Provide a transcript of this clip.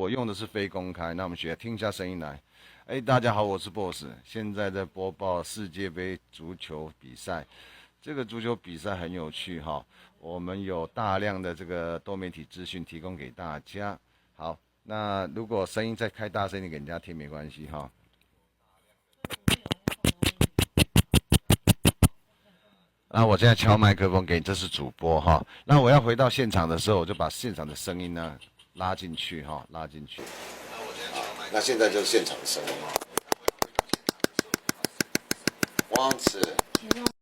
我用的是非公开，那我们学听一下声音来。哎，大家好，我是 Boss，现在在播报世界杯足球比赛。这个足球比赛很有趣哈，我们有大量的这个多媒体资讯提供给大家。好，那如果声音再开大声一点给人家听没关系哈。那我现在敲麦克风给你，这是主播哈。那我要回到现场的时候，我就把现场的声音呢拉进去哈，拉进去。那现在就是现场的声音。One two。